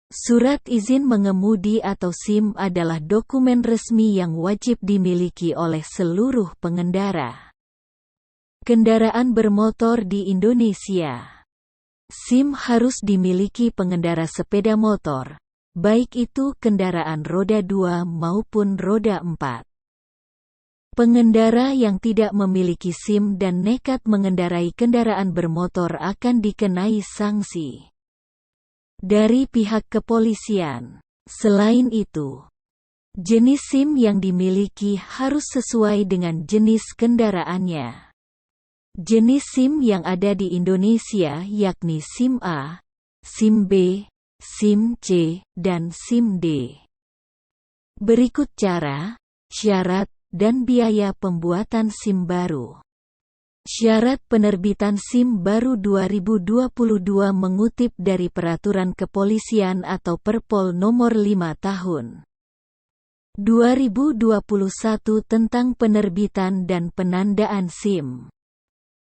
Surat izin mengemudi atau SIM adalah dokumen resmi yang wajib dimiliki oleh seluruh pengendara kendaraan bermotor di Indonesia. SIM harus dimiliki pengendara sepeda motor, baik itu kendaraan roda 2 maupun roda 4. Pengendara yang tidak memiliki SIM dan nekat mengendarai kendaraan bermotor akan dikenai sanksi dari pihak kepolisian. Selain itu, jenis SIM yang dimiliki harus sesuai dengan jenis kendaraannya. Jenis SIM yang ada di Indonesia yakni SIM A, SIM B, SIM C, dan SIM D. Berikut cara, syarat, dan biaya pembuatan SIM baru. Syarat penerbitan SIM baru 2022 mengutip dari Peraturan Kepolisian atau Perpol Nomor 5 Tahun 2021 tentang penerbitan dan penandaan SIM.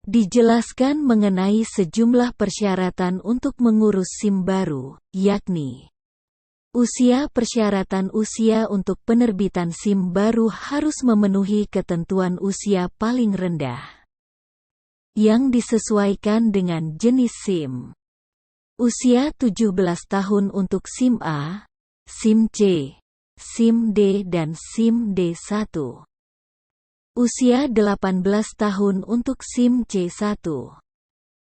Dijelaskan mengenai sejumlah persyaratan untuk mengurus SIM baru, yakni persyaratan usia untuk penerbitan SIM baru harus memenuhi ketentuan usia paling rendah yang disesuaikan dengan jenis SIM. Usia 17 tahun untuk SIM A, SIM C, SIM D dan SIM D1. Usia 18 tahun untuk SIM C1.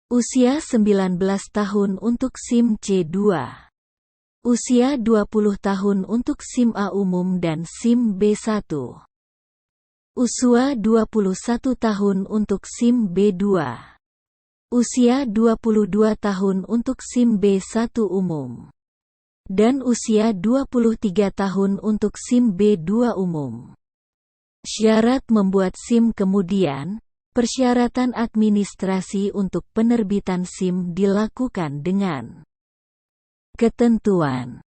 Usia 19 tahun untuk SIM C2. Usia 20 tahun untuk SIM A umum dan SIM B1. Usia 21 tahun untuk SIM B2. Usia 22 tahun untuk SIM B1 umum. Dan usia 23 tahun untuk SIM B2 umum. Syarat membuat SIM. Kemudian, persyaratan administrasi untuk penerbitan SIM dilakukan dengan ketentuan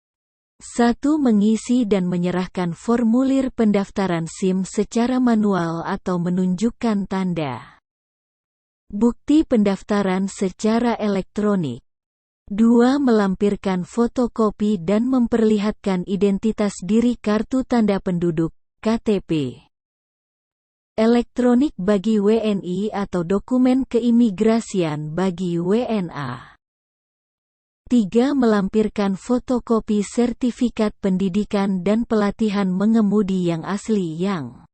1. Mengisi dan menyerahkan formulir pendaftaran SIM secara manual atau menunjukkan tanda bukti pendaftaran secara elektronik. 2. Melampirkan fotokopi dan memperlihatkan identitas diri kartu tanda penduduk, KTP elektronik bagi WNI atau dokumen keimigrasian bagi WNA. 3. Melampirkan fotokopi sertifikat pendidikan dan pelatihan mengemudi yang asli yang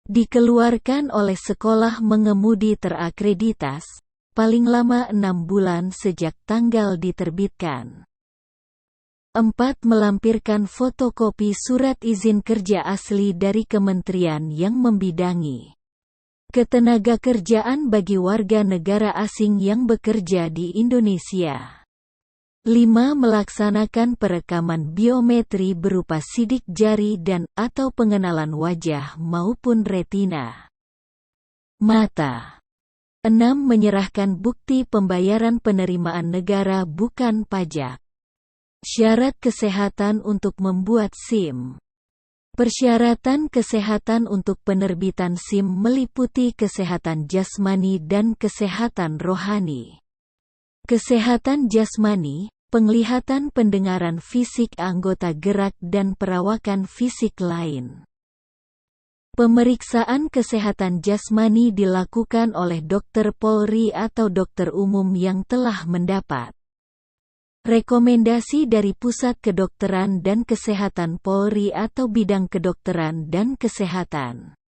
dikeluarkan oleh sekolah mengemudi terakreditas, paling lama 6 bulan sejak tanggal diterbitkan. 4. Melampirkan fotokopi surat izin kerja asli dari kementerian yang membidangi ketenagakerjaan bagi warga negara asing yang bekerja di Indonesia. 5. Melaksanakan perekaman biometri berupa sidik jari dan atau pengenalan wajah maupun retina mata. 6. Menyerahkan bukti pembayaran penerimaan negara bukan pajak. Syarat kesehatan untuk membuat SIM. Persyaratan kesehatan untuk penerbitan SIM meliputi kesehatan jasmani dan kesehatan rohani. Kesehatan jasmani, penglihatan, pendengaran fisik, anggota gerak dan perawakan fisik lain. Pemeriksaan kesehatan jasmani dilakukan oleh dokter Polri atau dokter umum yang telah mendapat rekomendasi dari Pusat Kedokteran dan Kesehatan Polri atau Bidang Kedokteran dan Kesehatan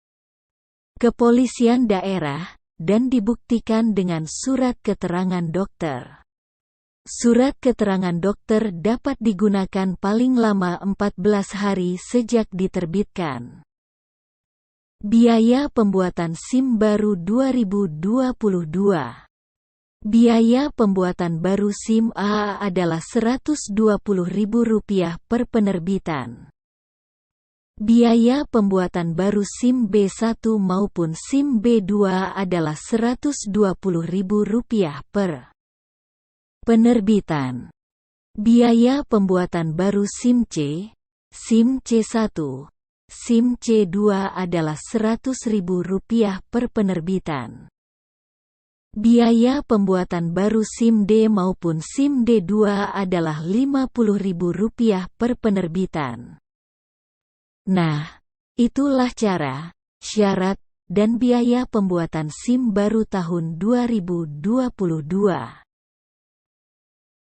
Kepolisian Daerah, dan dibuktikan dengan surat keterangan dokter. Surat keterangan dokter dapat digunakan paling lama 14 hari sejak diterbitkan. Biaya pembuatan SIM baru 2022. Biaya pembuatan baru SIM A adalah Rp120.000 per penerbitan. Biaya pembuatan baru SIM B1 maupun SIM B2 adalah Rp120.000 per penerbitan. Biaya pembuatan baru SIM C, SIM C1, SIM C2 adalah Rp100.000 per penerbitan. Biaya pembuatan baru SIM D maupun SIM D2 adalah Rp50.000 per penerbitan. Nah, itulah cara, syarat, dan biaya pembuatan SIM baru tahun 2022.